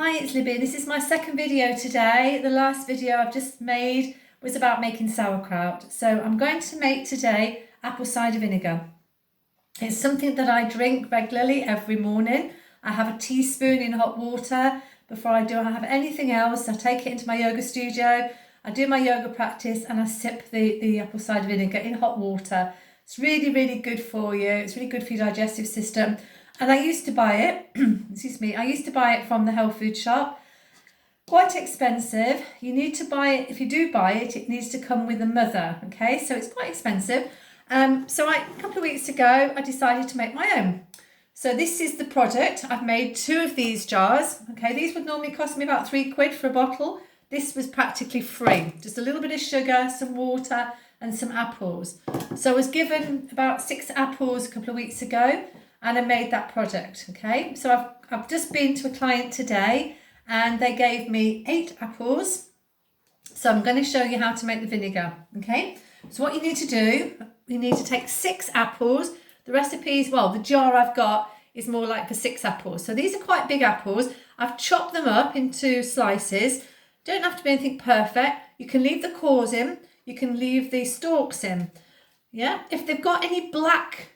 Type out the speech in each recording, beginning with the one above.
Hi, it's Libby. This is my second video today. The last video I've just made was about making sauerkraut. So I'm going to make today apple cider vinegar. It's something that I drink regularly every morning. I have a teaspoon in hot water before I have anything else. I take it into my yoga studio, I do my yoga practice and I sip the apple cider vinegar in hot water. It's really, really good for you. It's really good for your digestive system. And I used to buy it, excuse me, I used to buy it from the health food shop. Quite expensive. You need to buy it, if you do buy it, it needs to come with a mother, okay? So it's quite expensive. So a couple of weeks ago, I decided to make my own. So this is the product. I've made 2 of these jars, okay? These would normally cost me about £3 for a bottle. This was practically free. Just a little bit of sugar, some water and some apples. So I was given about 6 apples a couple of weeks ago. And I made that product, okay? So I've just been to a client today and they gave me 8 apples. So I'm going to show you how to make the vinegar, okay? So what you need to do, you need to take 6 apples. The recipes, well, the jar I've got is more like for 6 apples. So these are quite big apples. I've chopped them up into slices. Don't have to be anything perfect. You can leave the cores in. You can leave the stalks in. Yeah, if they've got any black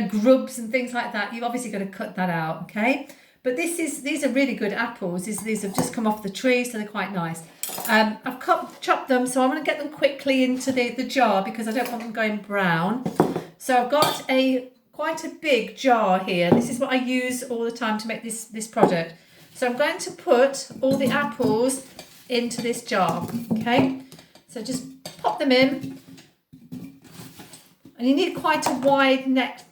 grubs and things like that, you've obviously got to cut that out, okay? But these are really good apples. These have just come off the tree, so they're quite nice. I've chopped them, so I'm going to get them quickly into the jar because I don't want them going brown. So I've got quite a big jar here. This is what I use all the time to make this product. So I'm going to put all the apples into this jar, okay? So just pop them in. And you need quite a wide neck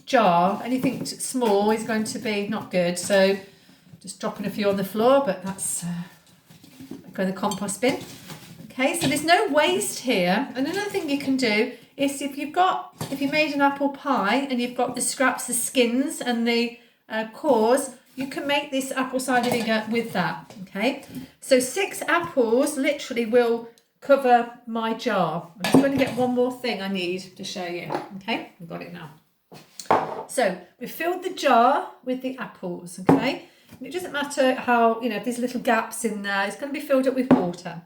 jar. Anything small is going to be not good. So just dropping a few on the floor, but that's go in the compost bin. Okay, so there's no waste here. And another thing you can do is if you made an apple pie and you've got the scraps, the skins and the cores, you can make this apple cider vinegar with that. Okay, so 6 apples literally will cover my jar. I'm just going to get one more thing I need to show you. Okay, I've got it now. So we've filled the jar with the apples, okay? And it doesn't matter how, if there's little gaps in there, it's going to be filled up with water.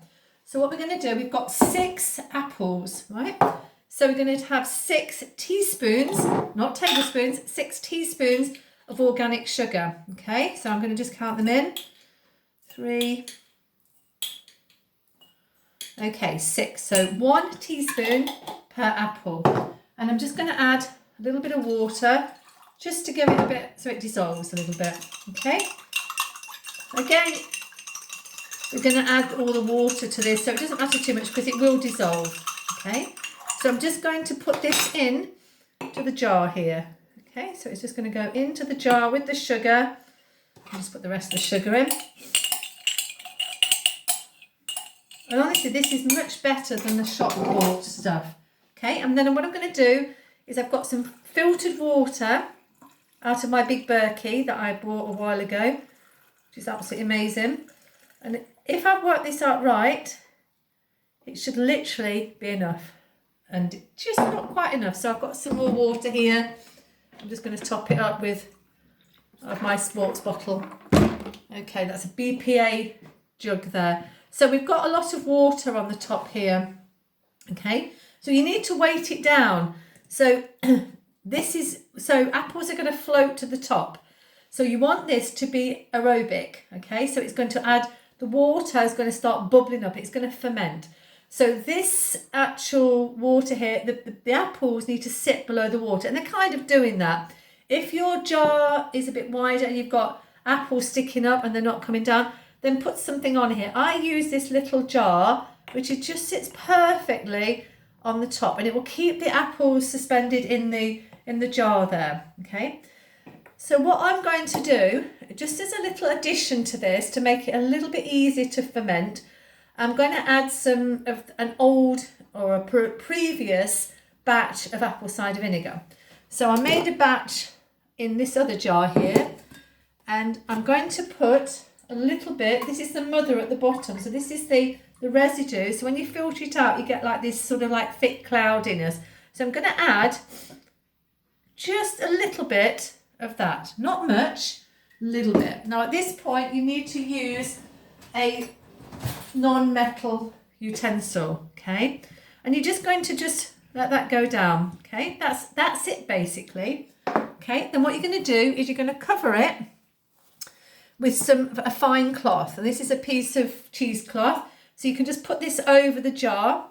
So what we're going to do, we've got 6 apples, right? So we're going to have 6 teaspoons, not tablespoons, 6 teaspoons of organic sugar, okay? So I'm going to just count them in. 3, okay, 6. So 1 teaspoon per apple. And I'm just going to add a little bit of water just to give it a bit so it dissolves a little bit. Okay. Again, we're going to add all the water to this so it doesn't matter too much because it will dissolve. Okay. So I'm just going to put this in to the jar here. Okay. So it's just going to go into the jar with the sugar. I'll just put the rest of the sugar in. And honestly, this is much better than the shop bought stuff. Okay, and then what I'm going to do is I've got some filtered water out of my big Berkey that I bought a while ago, which is absolutely amazing. And if I've worked this out right, it should literally be enough. And just not quite enough. So I've got some more water here. I'm just going to top it up with my sports bottle. Okay, that's a BPA jug there. So we've got a lot of water on the top here, okay? So you need to weight it down. So apples are going to float to the top. So you want this to be aerobic, okay? So it's going to add, the water is going to start bubbling up. It's going to ferment. So this actual water here, the apples need to sit below the water and they're kind of doing that. If your jar is a bit wider and you've got apples sticking up and they're not coming down, then put something on here. I use this little jar, which it just sits perfectly on the top and it will keep the apples suspended in the jar there, okay? So what I'm going to do, just as a little addition to this, to make it a little bit easier to ferment, I'm going to add some of an old or a previous batch of apple cider vinegar. So I made a batch in this other jar here and I'm going to put a little bit, this is the mother at the bottom, so this is the residue. So when you filter it out, you get like this sort of like thick cloudiness. So I'm going to add just a little bit of that, not much, little bit. Now at this point you need to use a non-metal utensil, okay? And you're just going to just let that go down, okay? That's it basically, okay? Then what you're going to do is you're going to cover it with a fine cloth, and this is a piece of cheesecloth, so you can just put this over the jar,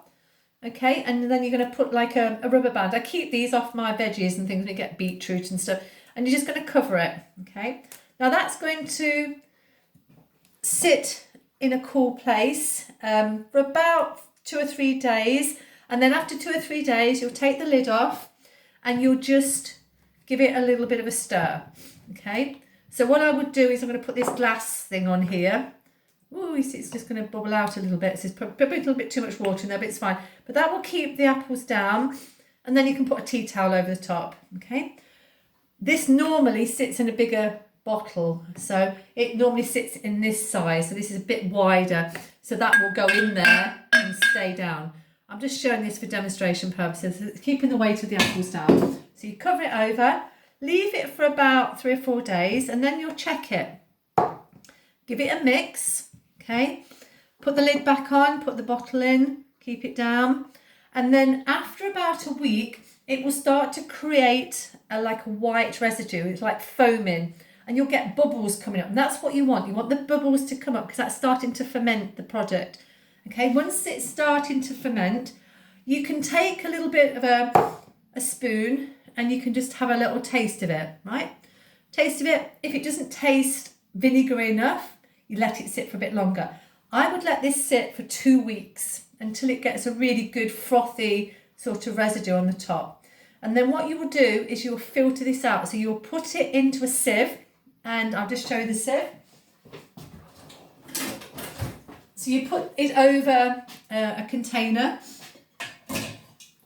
okay? And then you're going to put like a rubber band. I keep these off my veggies and things when you get beetroot and stuff, and you're just going to cover it, okay? Now that's going to sit in a cool place for about 2 or 3 days, and then after 2 or 3 days you'll take the lid off and you'll just give it a little bit of a stir, okay? So what I would do is I'm going to put this glass thing on here. Oh, you see it's just going to bubble out a little bit. So it's probably a little bit too much water in there, but it's fine. But that will keep the apples down, and then you can put a tea towel over the top, okay? This normally sits in a bigger bottle, so it normally sits in this size, so this is a bit wider, so that will go in there and stay down. I'm just showing this for demonstration purposes. It's keeping the weight of the apples down. So you cover it over, leave it for about 3 or 4 days, and then you'll check it. Give it a mix, okay? Put the lid back on, put the bottle in, keep it down, and then after about a week it will start to create like a white residue. It's like foaming, and you'll get bubbles coming up, and that's what you want. You want the bubbles to come up because that's starting to ferment the product. Okay, once it's starting to ferment, you can take a little bit of a spoon and you can just have a little taste of it, right? Taste of it. If it doesn't taste vinegary enough, you let it sit for a bit longer. I would let this sit for 2 weeks until it gets a really good frothy sort of residue on the top. And then what you will do is you'll filter this out. So you'll put it into a sieve, and I'll just show you the sieve. So you put it over a container. I'll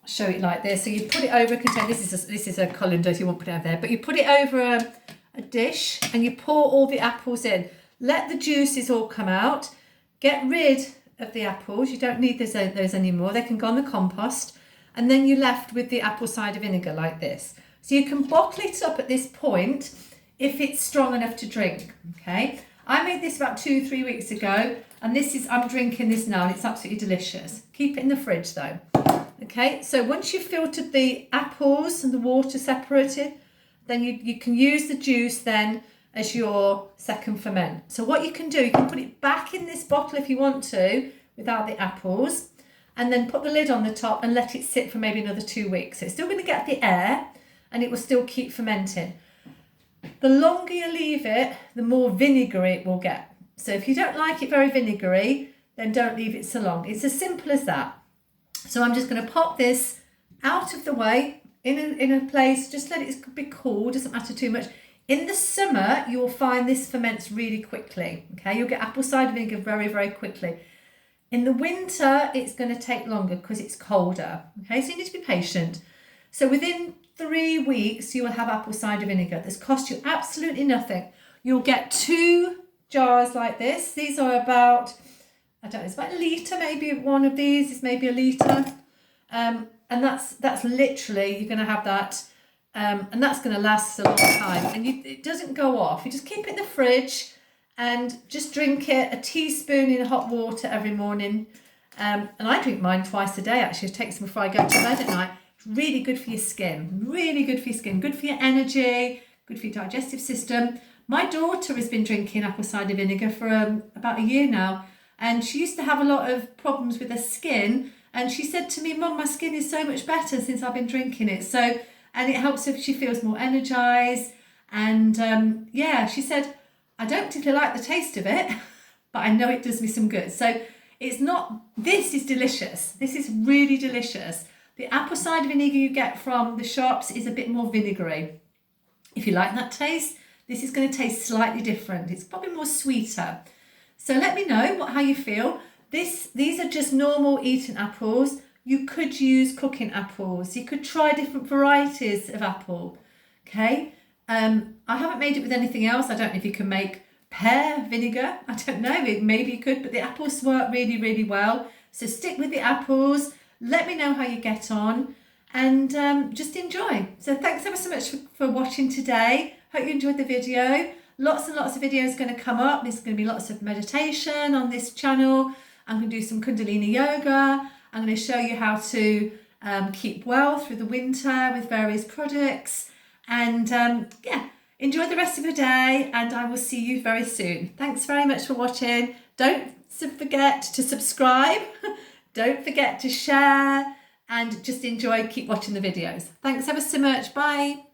show it like this. So you put it over a container. This is a colander if you want to put it over there. But you put it over a dish and you pour all the apples in. Let the juices all come out. Get rid of the apples. You don't need those anymore. They can go on the compost. And then you're left with the apple cider vinegar like this. So you can bottle it up at this point if it's strong enough to drink, okay? I made this about 2-3 weeks ago, and I'm drinking this now, and it's absolutely delicious. Keep it in the fridge though. Okay, so once you've filtered the apples and the water separated, then you can use the juice then as your second ferment. So what you can do, you can put it back in this bottle if you want to, without the apples, and then put the lid on the top and let it sit for maybe another 2 weeks. So it's still going to get the air, and it will still keep fermenting. The longer you leave it, the more vinegary it will get. So if you don't like it very vinegary, then don't leave it so long. It's as simple as that. So I'm just going to pop this out of the way in a place, just let it be cool, doesn't matter too much. In the summer, you'll find this ferments really quickly. Okay, you'll get apple cider vinegar very, very quickly. In the winter, it's going to take longer because it's colder. Okay, so you need to be patient. So within 3 weeks, you will have apple cider vinegar. This costs you absolutely nothing. You'll get 2 jars like this. These are about, I don't know, it's about a litre, maybe one of these is maybe a litre. And that's literally, you're going to have that, and that's going to last a long time. And it doesn't go off. You just keep it in the fridge and just drink it, a teaspoon in hot water every morning. And I drink mine twice a day, actually. I take some before I go to bed at night. Really good for your skin, really good for your skin, good for your energy, good for your digestive system. My daughter has been drinking apple cider vinegar for about a year now, and she used to have a lot of problems with her skin, and she said to me, Mum, my skin is so much better since I've been drinking it. So, and it helps if she feels more energized, and yeah, she said, I don't particularly like the taste of it, but I know it does me some good. So this is delicious. This is really delicious. The apple cider vinegar you get from the shops is a bit more vinegary. If you like that taste, this is going to taste slightly different. It's probably more sweeter. So let me know how you feel. These are just normal eaten apples. You could use cooking apples. You could try different varieties of apple. Okay. I haven't made it with anything else. I don't know if you can make pear vinegar. I don't know. Maybe you could, but the apples work really, really well. So stick with the apples. Let me know how you get on, and just enjoy. So thanks ever so much for watching today. Hope you enjoyed the video. lots and lots of videos going to come up. There's going to be lots of meditation on this channel. I'm going to do some Kundalini yoga. I'm going to show you how to keep well through the winter with various products. And yeah, enjoy the rest of your day, and I will see you very soon. Thanks very much for watching. Don't forget to subscribe. Don't forget to share, and just enjoy, keep watching the videos. Thanks ever so much. Bye.